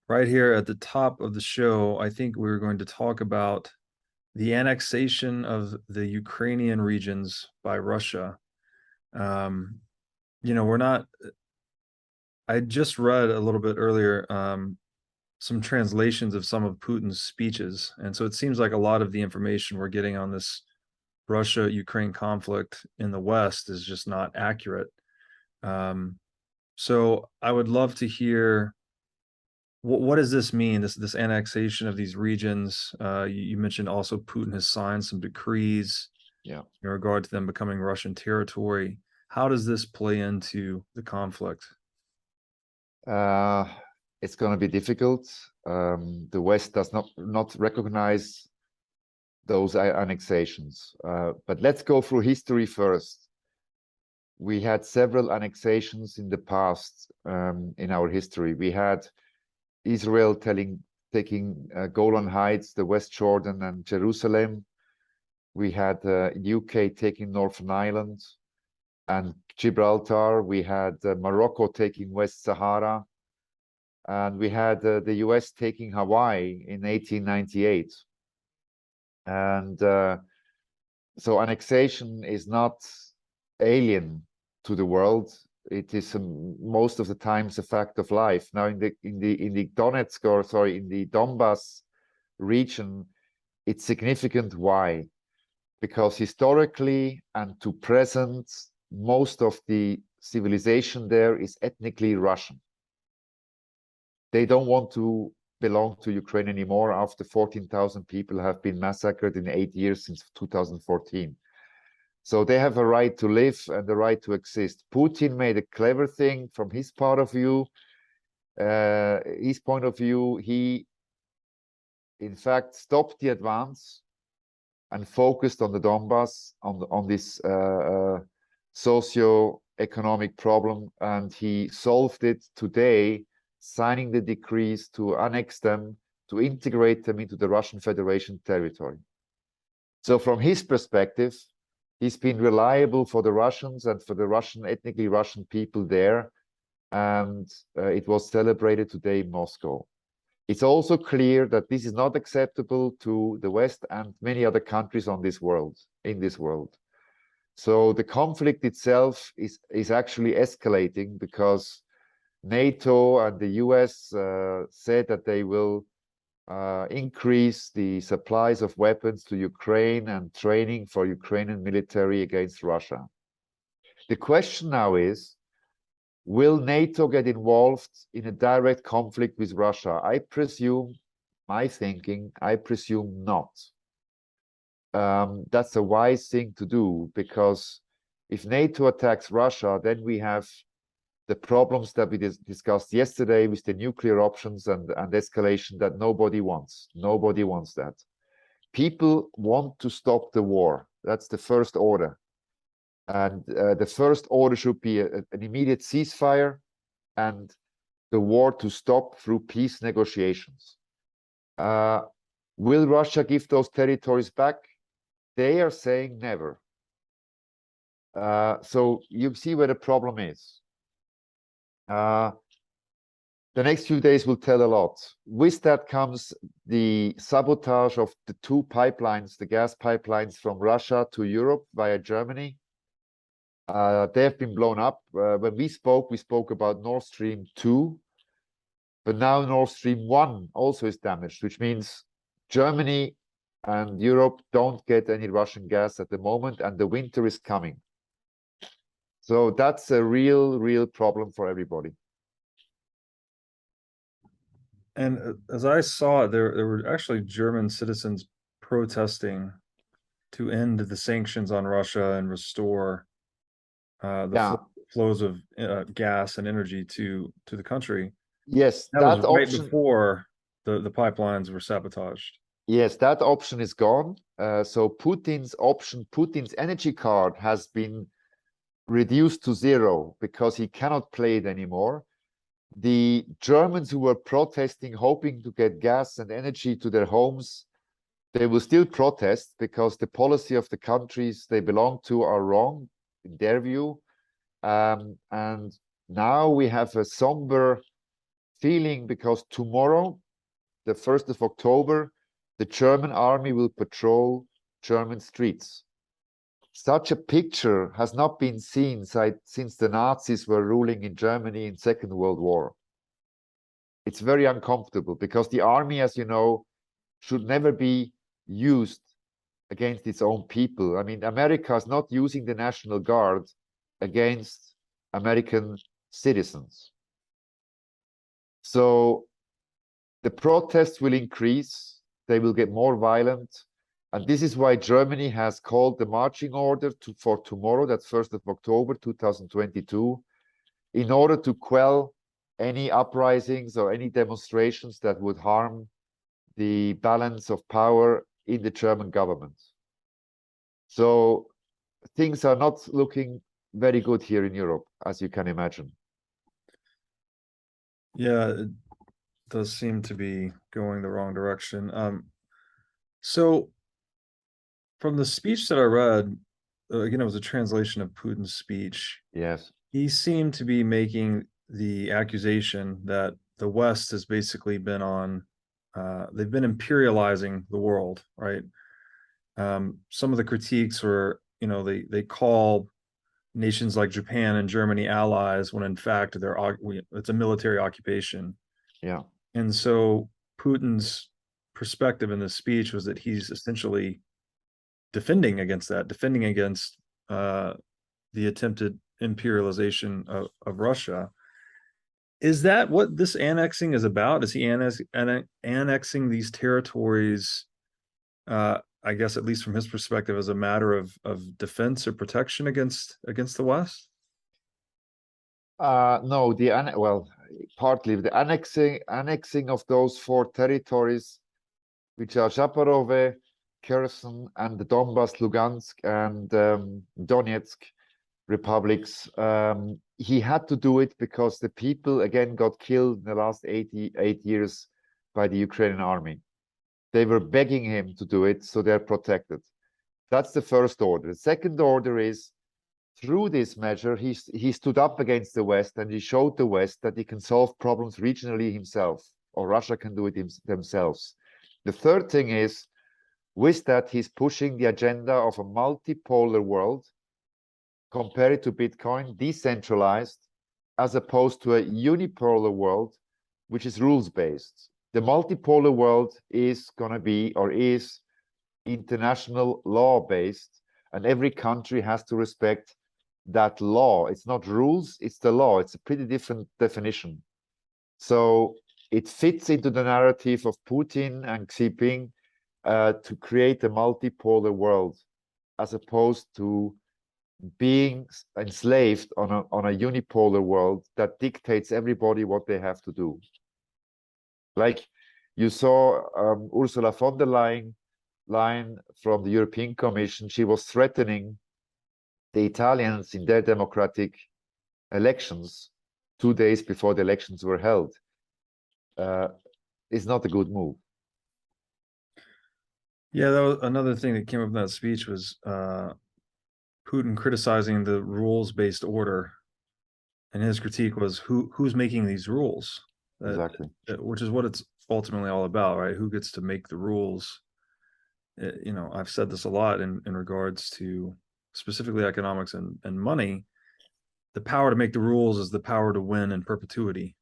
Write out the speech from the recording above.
right here at the top of the show, I think we were going to talk about the annexation of the Ukrainian regions by Russia. Um, we're not, I just read a little bit earlier some translations of some of Putin's speeches. And so it seems like a lot of the information we're getting on this Russia-Ukraine conflict in the West is just not accurate. So I would love to hear what does this mean? This annexation of these regions. You mentioned also Putin has signed some decrees Yeah. in regard to them becoming Russian territory. How does this play into the conflict? It's going to be difficult. The West does not recognize those annexations. But let's go through history first. We had several annexations in the past in our history. We had Israel taking Golan Heights, the West Jordan, and Jerusalem. We had UK taking Northern Ireland and Gibraltar. We had Morocco taking West Sahara. And we had the US taking Hawaii in 1898. And so annexation is not alien to the world. It is most of the times a fact of life. Now in the Donetsk, or sorry, in the Donbas region, it's significant. Why? Because historically and to present, most of the civilization there is ethnically Russian. They don't want to belong to Ukraine anymore after 14,000 people have been massacred in 8 years since 2014. So they have a right to live and the right to exist. Putin made a clever thing from his part of view. His point of view, he in fact stopped the advance and focused on the Donbas, on this socio-economic problem, and he solved it today, signing the decrees to annex them, to integrate them into the Russian Federation territory. So from his perspective, he's been reliable for the Russians and for the ethnically Russian people there, and it was celebrated today in Moscow. It's also clear that this is not acceptable to the West and many other countries in this world. So the conflict itself is actually escalating because NATO and the US said that they will increase the supplies of weapons to Ukraine and training for Ukrainian military against Russia. The question now is, will NATO get involved in a direct conflict with Russia? I presume not. That's a wise thing to do, because if NATO attacks Russia, then we have the problems that we discussed yesterday with the nuclear options and escalation that nobody wants. Nobody wants that. People want to stop the war. That's the first order. And the first order should be an immediate ceasefire and the war to stop through peace negotiations. Will Russia give those territories back? They are saying never. So you see where the problem is. The next few days will tell a lot. With that comes the sabotage of the two pipelines, the gas pipelines from Russia to Europe via Germany. They have been blown up. When we spoke about Nord Stream 2, but now Nord Stream 1 also is damaged, which means Germany and Europe don't get any Russian gas at the moment, and the winter is coming. So that's a real problem for everybody. And as I saw it, there were actually German citizens protesting to end the sanctions on Russia and restore the flows of gas and energy to the country. Yes, that was right option before the pipelines were sabotaged. Yes, that option is gone. So Putin's energy card has been reduced to zero because he cannot play it anymore. The Germans who were protesting, hoping to get gas and energy to their homes, they will still protest because the policy of the countries they belong to are wrong in their view. And now we have a somber feeling because tomorrow, the 1st of October, the German army will patrol German streets. Such a picture has not been seen since the Nazis were ruling in Germany in Second World War. It's very uncomfortable because the army, as you know, should never be used against its own people. I mean, America is not using the National Guard against American citizens. So the protests will increase, they will get more violent. And this is why Germany has called the marching order for tomorrow, that's 1st of October 2022, in order to quell any uprisings or any demonstrations that would harm the balance of power in the German government. So things are not looking very good here in Europe, as you can imagine. Yeah, it does seem to be going the wrong direction. So from the speech that I read, again, it was a translation of Putin's speech. Yes. He seemed to be making the accusation that the West has basically been they've been imperializing the world, right? Some of the critiques were, they call nations like Japan and Germany allies when in fact it's a military occupation. Yeah. And so Putin's perspective in this speech was that he's essentially defending against the attempted imperialization of Russia. Is that what this annexing is about? Is he annexing these territories, I guess, at least from his perspective, as a matter of defense or protection against the West? No, well, partly the annexing of those 4 territories, which are Zaporozhye, Kherson, and the Donbas, Lugansk, and Donetsk republics. He had to do it because the people again got killed in the last 88 years by the Ukrainian army. They were begging him to do it, so they're protected. That's the first order. The second order is, through this measure, he stood up against the West, and he showed the West that he can solve problems regionally himself, or Russia can do it themselves. The third thing is, with that, he's pushing the agenda of a multipolar world, compared to Bitcoin, decentralized, as opposed to a unipolar world, which is rules-based. The multipolar world is going to be, or is, international law-based, and every country has to respect that law. It's not rules, it's the law. It's a pretty different definition. So it fits into the narrative of Putin and Xi Jinping to create a multipolar world, as opposed to being enslaved on a unipolar world that dictates everybody what they have to do. Like you saw Ursula von der Leyen from the European Commission, she was threatening the Italians in their democratic elections 2 days before the elections were held. It's not a good move. Yeah, that was another thing that came up in that speech was Putin criticizing the rules-based order, and his critique was who's making these rules, Exactly. which is what it's ultimately all about, right? Who gets to make the rules? I've said this a lot in regards to specifically economics and money. The power to make the rules is the power to win in perpetuity.